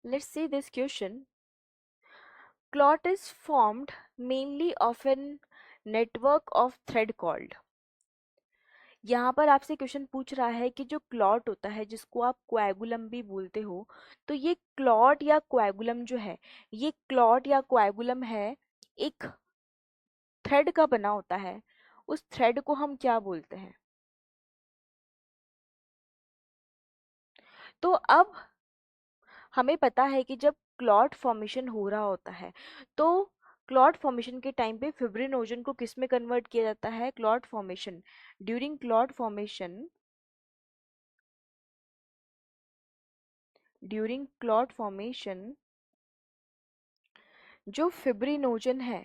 Let's see this question. Clot is formed mainly of an network of thread called. यहाँ पर आपसे question पूछ रहा है कि जो क्लॉट होता है जिसको आप कोएगुलम भी बोलते हो, तो ये क्लॉट या कोएगुलम जो है, ये क्लॉट या कोएगुलम है, एक थ्रेड का बना होता है। उस थ्रेड को हम क्या बोलते हैं? तो अब हमें पता है कि जब क्लॉट फॉर्मेशन हो रहा होता है, तो क्लॉट फॉर्मेशन के टाइम पे फिब्रिनोजन को किस में कन्वर्ट किया जाता है? Clot formation, during clot formation, during clot formation जो फिब्रिनोजन है,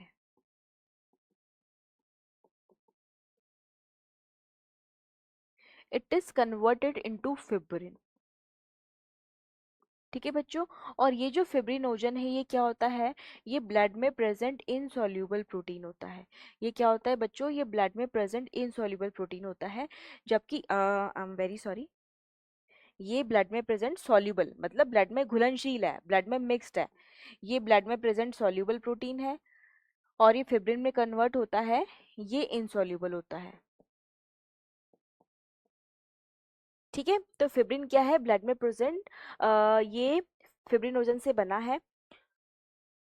it is converted into fibrin. ठीक है बच्चों। और ये जो फिब्रिनोजन है, ये क्या होता है? ये ब्लड में प्रेजेंट इनसॉल्युबल प्रोटीन होता है। ये क्या होता है बच्चों? ये ब्लड में प्रेजेंट इनसॉल्युबल प्रोटीन होता है। जबकि आई एम वेरी सॉरी, ये ब्लड में प्रेजेंट सॉल्युबल मतलब ब्लड में घुलनशील है, ब्लड में मिक्स्ड है। ये ब्लड में प्रेजेंट सॉल्युबल प्रोटीन है, और ये फिब्रिन में कन्वर्ट होता है, ये इनसॉल्युबल होता है। ठीक है, तो फिब्रिन क्या है? ब्लड में प्रेजेंट, ये फिब्रिनोजन से बना है,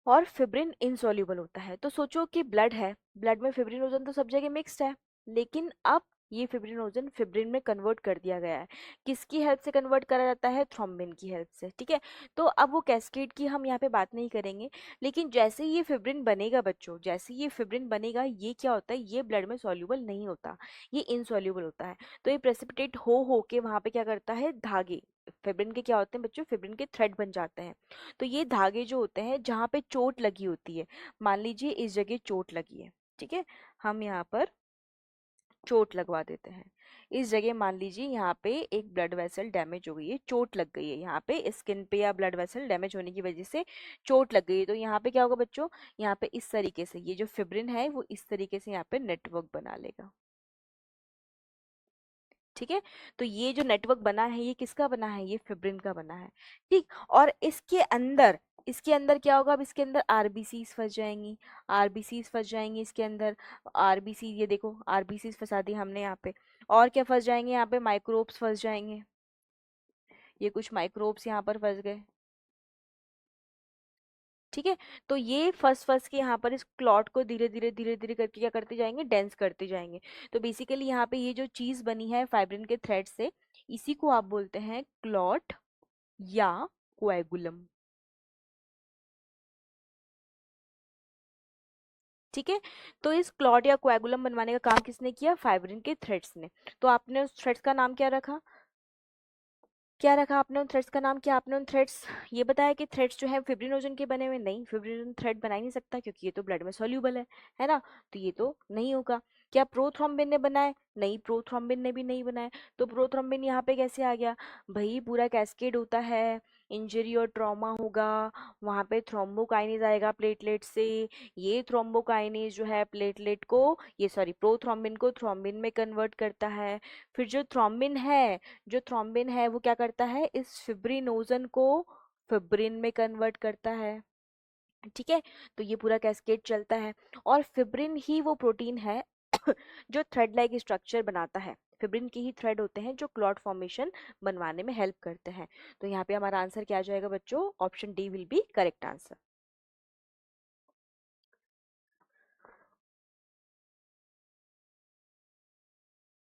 और फिब्रिन इनसॉल्युबल होता है। तो सोचो कि ब्लड है, ब्लड में फिब्रिनोजन तो सब जगह मिक्स्ड है, लेकिन अब ये फिब्रिनोजन फिब्रिन में कन्वर्ट कर दिया गया है। किसकी हेल्प से कन्वर्ट करा जाता है? थ्रोम्बिन की हेल्प से। ठीक है, तो अब वो कैस्केड की हम यहाँ पे बात नहीं करेंगे, लेकिन जैसे ही ये फिब्रिन बनेगा बच्चों, जैसे ये फिब्रिन बनेगा, ये क्या होता है? ये ब्लड में सॉल्युबल नहीं होता, ये इनसॉल्युबल होता है। तो ये प्रेसिपिटेट हो के वहां पे क्या करता है? धागे, फिब्रिन के क्या होते हैं बच्चों? फिब्रिन के थ्रेड बन जाते हैं। तो ये धागे जो होते हैं, जहाँ पे चोट लगी होती है, मान लीजिए इस जगह चोट लगी है, ठीक है, हम यहाँ पर चोट लगवा देते हैं। इस जगह मान लीजिए यहाँ पे एक ब्लड वेसल डैमेज हो गई है, चोट लग गई है यहाँ पे, स्किन पे या ब्लड वेसल डैमेज होने की वजह से चोट लग गई है। तो यहाँ पे क्या होगा बच्चों? यहाँ पे इस तरीके से ये जो फिब्रिन है वो इस तरीके से यहाँ पे नेटवर्क बना लेगा। ठीक है, तो ये जो नेटवर्क बना है, ये किसका बना है? ये फिब्रिन का बना है। ठीक, और इसके अंदर क्या होगा? अब इसके अंदर आरबीसीज फंस जाएंगी, आरबीसीज फंस जाएंगी इसके अंदर। आरबीसी, ये देखो आरबीसीज फंसा दी हमने यहाँ पे। और क्या फंस जाएंगे? यहाँ पे माइक्रोब्स फंस जाएंगे, ये कुछ माइक्रोब्स यहाँ पर फंस गए। ठीक है, तो ये फंस फंस के यहाँ पर इस क्लॉट को धीरे धीरे करके क्या करते जाएंगे? डेंस करते जाएंगे। तो बेसिकली यहाँ पे ये जो चीज बनी है फाइब्रिन के थ्रेड से, इसी को आप बोलते हैं क्लॉट या कोएगुलम। ठीक है, तो इस क्लॉट या कोएगुलम बनवाने का काम किसने किया? फाइब्रिन के थ्रेड्स ने। तो आपने उस थ्रेड्स का नाम क्या रखा? क्या रखा आपने उन थ्रेड्स का नाम? क्या आपने उन थ्रेड्स ये बताया कि थ्रेड्स जो है फिब्रिनोजन के बने हुए? नहीं, फिब्रिनोजन थ्रेड बना ही नहीं सकता, क्योंकि ये तो ब्लड में सॉल्यूबल है ना, तो ये तो नहीं होगा। क्या प्रोथ्रोम्बिन ने बनाए? नहीं, प्रोथ्रोम्बिन ने भी नहीं बनाए। तो प्रोथ्रोम्बिन यहाँ पे कैसे आ गया? भाई पूरा कैस्केड होता है, इंजरी और ट्रॉमा होगा, वहां पे थ्रोम्बोकाइनेज आएगा प्लेटलेट से, ये थ्रोम्बोकाइनेज जो है प्लेटलेट को, ये सॉरी प्रोथ्रोम्बिन को थ्रोम्बिन में कन्वर्ट करता है। फिर जो थ्रोम्बिन है वो क्या करता है? इस फिब्रिनोजन को फिब्रिन में कन्वर्ट करता है। ठीक है, तो ये पूरा कैस्केड चलता है। और फिब्रिन ही वो प्रोटीन है जो थ्रेड लाइक स्ट्रक्चर बनाता है। फिब्रिन के ही थ्रेड होते हैं जो क्लॉट फॉर्मेशन बनवाने में हेल्प करते हैं। तो यहाँ पे हमारा आंसर क्या आ जाएगा बच्चों? Option D will be correct answer.